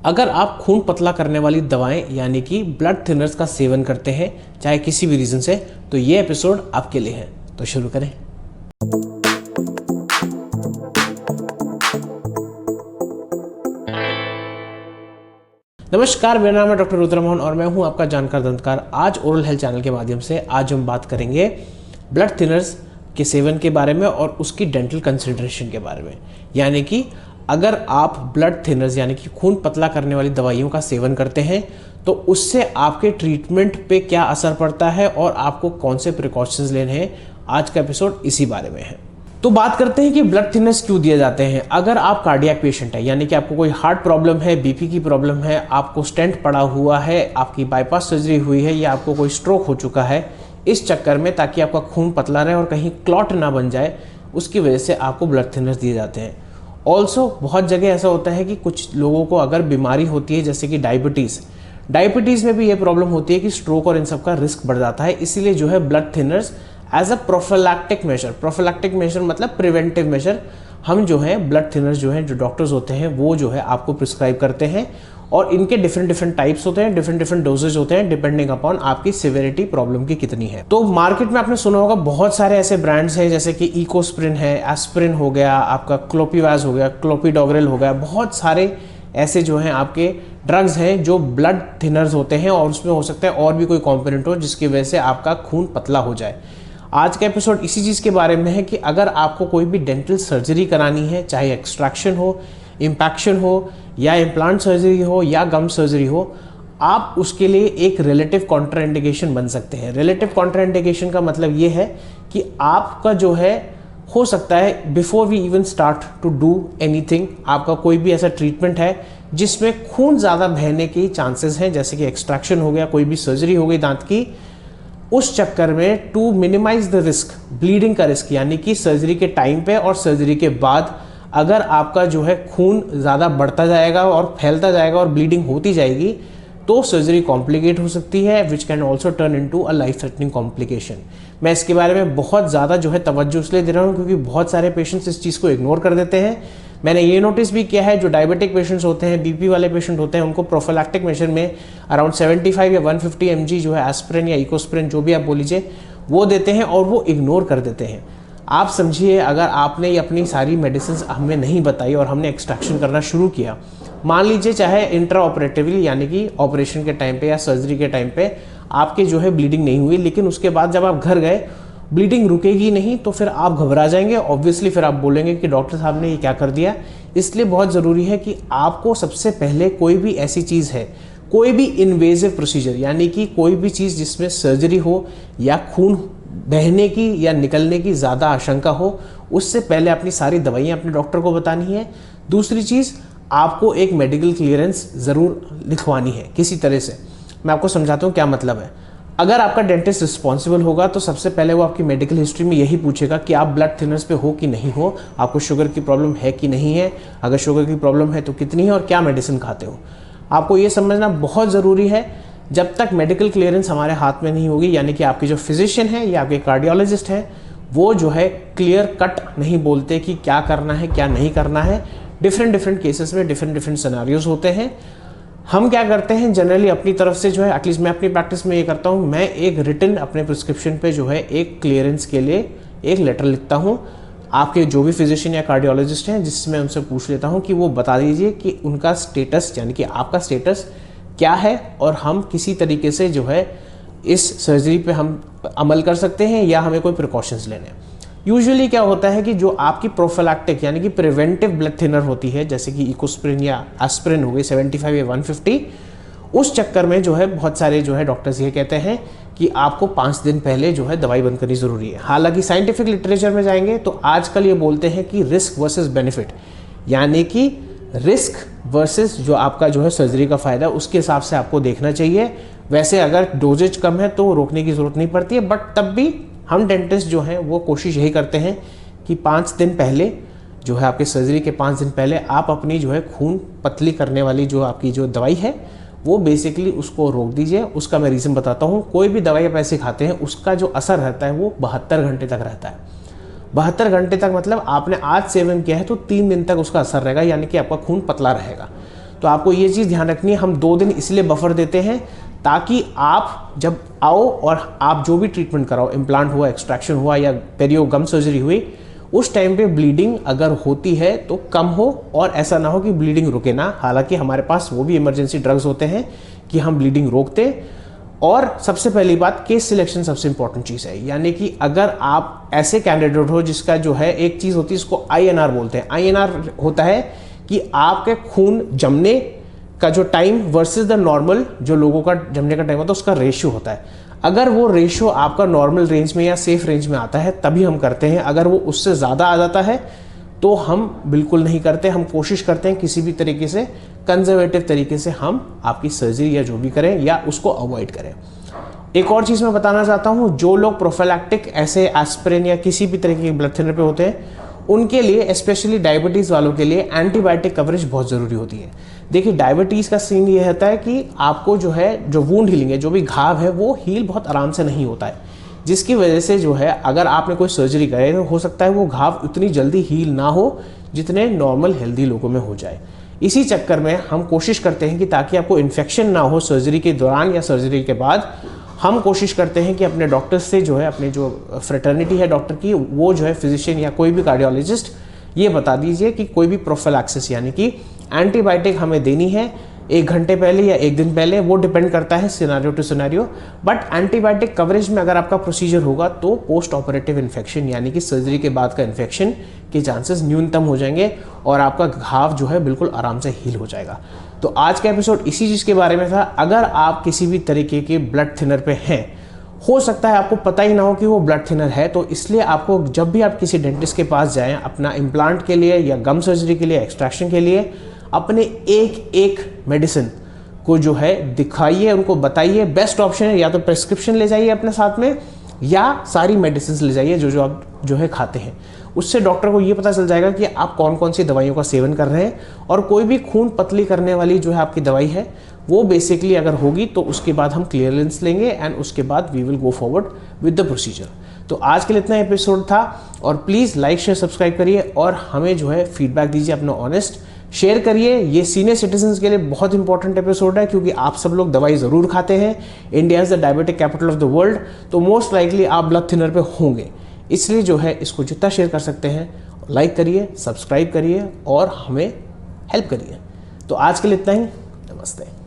अगर आप खून पतला करने वाली दवाएं यानी कि ब्लड थिनर्स का सेवन करते हैं चाहे किसी भी रीज़न से, तो ये एपिसोड आपके लिए है। तो शुरू करें। नमस्कार, मेरा नाम है डॉक्टर रुद्रमोहन और मैं हूं आपका जानकार दंतकार। आज ओरल हेल्थ चैनल के माध्यम से आज हम बात करेंगे ब्लड थिनर्स के सेवन के बारे में और उसकी डेंटल कंसिडरेशन के बारे में। यानी कि अगर आप ब्लड थिनर्स यानी कि खून पतला करने वाली दवाइयों का सेवन करते हैं तो उससे आपके ट्रीटमेंट पे क्या असर पड़ता है और आपको कौन से प्रिकॉशंस लेने हैं, आज का एपिसोड इसी बारे में है। तो बात करते हैं कि ब्लड थिनर्स क्यों दिए जाते हैं। अगर आप कार्डियक पेशेंट है यानी कि आपको कोई हार्ट प्रॉब्लम है, बीपी की प्रॉब्लम है, आपको स्टेंट पड़ा हुआ है, आपकी बाईपास सर्जरी हुई है या आपको कोई स्ट्रोक हो चुका है, इस चक्कर में ताकि आपका खून पतला रहे और कहीं क्लॉट ना बन जाए, उसकी वजह से आपको ब्लड थिनर्स दिए जाते हैं। ऑल्सो बहुत जगह ऐसा होता है कि कुछ लोगों को अगर बीमारी होती है जैसे कि डायबिटीज़ में भी ये प्रॉब्लम होती है कि स्ट्रोक और इन सब का रिस्क बढ़ जाता है। इसीलिए जो है blood thinners as a prophylactic measure मतलब प्रिवेंटिव मेजर, हम जो है ब्लड थिनर्स जो है जो डॉक्टर्स होते हैं वो जो है आपको प्रिस्क्राइब करते हैं और इनके डिफरेंट टाइप्स होते हैं, डिफरेंट डोजेज होते हैं डिपेंडिंग अपॉन आपकी सिविरिटी प्रॉब्लम की कितनी है। तो मार्केट में आपने सुना होगा बहुत सारे ऐसे ब्रांड्स हैं जैसे कि इकोस्प्रिन है, एस्प्रिन हो गया, आपका क्लोपिवाज हो गया, क्लोपिडोग्रेल हो गया, बहुत सारे ऐसे जो हैं आपके ड्रग्स हैं जो ब्लड थिनर्स होते हैं और उसमें हो सकता है और भी कोई कॉम्पोनेंट हो जिसकी वजह से आपका खून पतला हो जाए। आज का एपिसोड इसी चीज़ के बारे में है कि अगर आपको कोई भी डेंटल सर्जरी करानी है, चाहे एक्सट्रैक्शन हो, इम्पैक्शन हो या इम्प्लांट सर्जरी हो या गम सर्जरी हो, आप उसके लिए एक रिलेटिव कॉन्ट्राइंडिकेशन बन सकते हैं। रिलेटिव कॉन्ट्राइंडिकेशन का मतलब ये है कि आपका जो है हो सकता है before we even start to do anything, आपका कोई भी ऐसा ट्रीटमेंट है जिसमें खून ज़्यादा बहने के चांसेस हैं, जैसे कि एक्सट्रैक्शन हो गया, कोई भी सर्जरी हो गई दांत की, उस चक्कर में to minimise the risk, bleeding का रिस्क यानी कि सर्जरी के टाइम पे और सर्जरी के बाद अगर आपका जो है खून ज़्यादा बढ़ता जाएगा और फैलता जाएगा और ब्लीडिंग होती जाएगी तो सर्जरी कॉम्प्लिकेट हो सकती है, which can also turn into a life threatening complication. मैं इसके बारे में बहुत ज़्यादा जो है तवज्जो इसलिए दे रहा हूँ क्योंकि बहुत सारे पेशेंट्स इस चीज़ को इग्नोर कर देते हैं। मैंने ये नोटिस भी किया है, जो डायबिटिक पेशेंट्स होते हैं, बीपी वाले पेशेंट होते हैं, उनको प्रोफिलैक्टिक मेजर में अराउंड 75 या 150 mg जो है एस्प्रिन या इकोस्प्रिन जो भी आप बोल लीजिए वो देते हैं और वो इग्नोर कर देते हैं। आप समझिए अगर आपने ये अपनी सारी मेडिसिन हमें नहीं बताई और हमने एक्सट्रैक्शन करना शुरू किया, मान लीजिए चाहे इंट्रा ऑपरेटिवली यानी कि ऑपरेशन के टाइम पे या सर्जरी के टाइम पे आपके जो है ब्लीडिंग नहीं हुई, लेकिन उसके बाद जब आप घर गए ब्लीडिंग रुकेगी नहीं, तो फिर आप घबरा जाएंगे, ऑब्वियसली फिर आप बोलेंगे कि डॉक्टर साहब ने ये क्या कर दिया। इसलिए बहुत ज़रूरी है कि आपको सबसे पहले कोई भी ऐसी चीज़ है, कोई भी इन्वेजिव प्रोसीजर यानी कि कोई भी चीज़ जिसमें सर्जरी हो या खून बहने की या निकलने की ज़्यादा आशंका हो, उससे पहले अपनी सारी दवाइयाँ अपने डॉक्टर को बतानी है। दूसरी चीज़, आपको एक मेडिकल क्लियरेंस ज़रूर लिखवानी है किसी तरह से। मैं आपको समझाता हूँ क्या मतलब है। अगर आपका डेंटिस्ट रिस्पॉन्सिबल होगा तो सबसे पहले वो आपकी मेडिकल हिस्ट्री में यही पूछेगा कि आप ब्लड थिनर्स पे हो कि नहीं हो, आपको शुगर की प्रॉब्लम है कि नहीं है, अगर शुगर की प्रॉब्लम है तो कितनी है और क्या मेडिसिन खाते हो। आपको ये समझना बहुत ज़रूरी है, जब तक मेडिकल क्लियरेंस हमारे हाथ में नहीं होगी, यानी कि आपके जो फिजिशियन है या आपके कार्डियोलॉजिस्ट हैं वो जो है क्लियर कट नहीं बोलते कि क्या करना है क्या नहीं करना है। डिफरेंट केसेस में डिफरेंट सिनेरियोज होते हैं। हम क्या करते हैं जनरली अपनी तरफ से जो है, एटलीस्ट मैं अपनी प्रैक्टिस में ये करता हूँ, मैं एक रिटन अपने प्रिस्क्रिप्शन पे जो है एक क्लियरेंस के लिए एक लेटर लिखता हूँ आपके जो भी फिजिशियन या कार्डियोलॉजिस्ट हैं, जिसमें उनसे पूछ लेता हूँ कि वो बता दीजिए कि उनका स्टेटस यानी कि आपका स्टेटस क्या है और हम किसी तरीके से जो है इस सर्जरी पे हम अमल कर सकते हैं या हमें कोई प्रिकॉशंस लेने हैं। यूजुअली क्या होता है कि जो आपकी प्रोफिलैक्टिक यानी कि प्रिवेंटिव ब्लड थिनर होती है जैसे कि इकोस्प्रिन या एस्प्रिन हो गई 75 या 150, उस चक्कर में जो है बहुत सारे जो है डॉक्टर्स ये कहते हैं कि आपको 5 दिन पहले जो है दवाई बंद करनी ज़रूरी है। हालांकि साइंटिफिक लिटरेचर में जाएंगे तो आजकल ये बोलते हैं कि रिस्क वर्सेस बेनिफिट, यानी कि रिस्क वर्सेस जो आपका जो है सर्जरी का फ़ायदा, उसके हिसाब से आपको देखना चाहिए। वैसे अगर डोजेज कम है तो रोकने की ज़रूरत नहीं पड़ती है, बट तब भी हम डेंटिस्ट जो हैं वो कोशिश यही करते हैं कि 5 दिन पहले जो है आपके सर्जरी के 5 दिन पहले आप अपनी जो है खून पतली करने वाली जो आपकी जो दवाई है वो बेसिकली उसको रोक दीजिए। उसका मैं रीज़न बताता हूँ। कोई भी दवाई आप ऐसे खाते हैं उसका जो असर रहता है वो 72 घंटे तक रहता है। 72 घंटे तक मतलब आपने आज सेवन किया है तो 3 दिन तक उसका असर रहेगा, यानी कि आपका खून पतला रहेगा। तो तो आपको ये चीज़ ध्यान रखनी है, हम 2 दिन इसलिए बफर देते हैं ताकि आप जब आओ और आप जो भी ट्रीटमेंट कराओ, इम्प्लांट हुआ, एक्सट्रैक्शन हुआ या पेरियो गम सर्जरी हुई, उस टाइम पे ब्लीडिंग अगर होती है तो कम हो और ऐसा ना हो कि ब्लीडिंग रुके ना। हालांकि हमारे पास वो भी इमरजेंसी ड्रग्स होते हैं कि हम ब्लीडिंग रोकते। और सबसे पहली बात, केस सिलेक्शन सबसे इंपॉर्टेंट चीज़ है, यानी कि अगर आप ऐसे कैंडिडेट हो जिसका जो है, एक चीज़ होती है इसको INR बोलते हैं। INR होता है कि आपके खून जमने का जो टाइम वर्सेस द नॉर्मल जो लोगों का जमने का टाइम होता है उसका रेशियो होता है। अगर वो रेशियो आपका नॉर्मल रेंज में या सेफ रेंज में आता है तभी हम करते हैं, अगर वो उससे ज़्यादा आ जाता है तो हम बिल्कुल नहीं करते। हम कोशिश करते हैं किसी भी तरीके से कंजर्वेटिव तरीके से हम आपकी सर्जरी या जो भी करें या उसको अवॉइड करें। एक और चीज़ मैं बताना चाहता हूँ, जो लोग प्रोफिलैक्टिक ऐसे एस्पिरिन या किसी भी तरीके के ब्लड थिनर पे होते हैं, उनके लिए स्पेशली डायबिटीज़ वालों के लिए एंटीबायोटिक कवरेज बहुत ज़रूरी होती है। देखिए, डायबिटीज़ का सीन ये रहता है कि आपको जो है, जो वूंड हीलिंग है, जो भी घाव है, वो हील बहुत आराम से नहीं होता है, जिसकी वजह से जो है अगर आपने कोई सर्जरी करे तो हो सकता है वो घाव उतनी जल्दी हील ना हो जितने नॉर्मल हेल्दी लोगों में हो जाए। इसी चक्कर में हम कोशिश करते हैं कि ताकि आपको इन्फेक्शन ना हो सर्जरी के दौरान या सर्जरी के बाद, हम कोशिश करते हैं कि अपने डॉक्टर से जो है, अपने जो फ्रेटर्निटी है डॉक्टर की, वो जो है फिजिशियन या कोई भी कार्डियोलॉजिस्ट, ये बता दीजिए कि कोई भी प्रोफिलैक्सिस यानी कि एंटीबायोटिक हमें देनी है 1 घंटे पहले या 1 दिन पहले, वो डिपेंड करता है scenario to scenario. But antibiotic coverage में अगर आपका प्रोसीजर होगा तो पोस्ट ऑपरेटिव इन्फेक्शन यानी कि सर्जरी के बाद का इन्फेक्शन के चांसेस न्यूनतम हो जाएंगे और आपका घाव जो है बिल्कुल आराम से हील हो जाएगा। तो आज का एपिसोड इसी चीज़ के बारे में था। अगर आप किसी भी तरीके के ब्लड थिनर पे हैं, हो सकता है आपको पता ही ना हो कि वो ब्लड थिनर है, तो इसलिए आपको जब भी आप किसी डेंटिस्ट के पास जाएं अपना इम्प्लांट के लिए या गम सर्जरी के लिए, एक्सट्रैक्शन के लिए, अपने एक मेडिसिन को जो है दिखाइए, उनको बताइए। बेस्ट ऑप्शन है या तो प्रेस्क्रिप्शन ले जाइए अपने साथ में या सारी मेडिसिन ले जाइए जो आप जो है खाते हैं। उससे डॉक्टर को ये पता चल जाएगा कि आप कौन कौन सी दवाइयों का सेवन कर रहे हैं, और कोई भी खून पतली करने वाली जो है आपकी दवाई है वो बेसिकली अगर होगी तो उसके बाद हम क्लियरेंस लेंगे एंड उसके बाद we will go forward with the procedure. तो आज के लिए इतना एपिसोड था, और प्लीज़ लाइक शेयर सब्सक्राइब करिए और हमें जो है फीडबैक दीजिए अपना ऑनेस्ट, शेयर करिए। ये सीनियर सिटीजन्स के लिए बहुत इंपॉर्टेंट एपिसोड है क्योंकि आप सब लोग दवाई ज़रूर खाते हैं। India is the diabetic capital of the world, तो मोस्ट लाइकली आप ब्लड थिनर पे होंगे, इसलिए जो है इसको जितना शेयर कर सकते हैं लाइक करिए, सब्सक्राइब करिए और हमें हेल्प करिए। तो आज के लिए इतना ही, नमस्ते।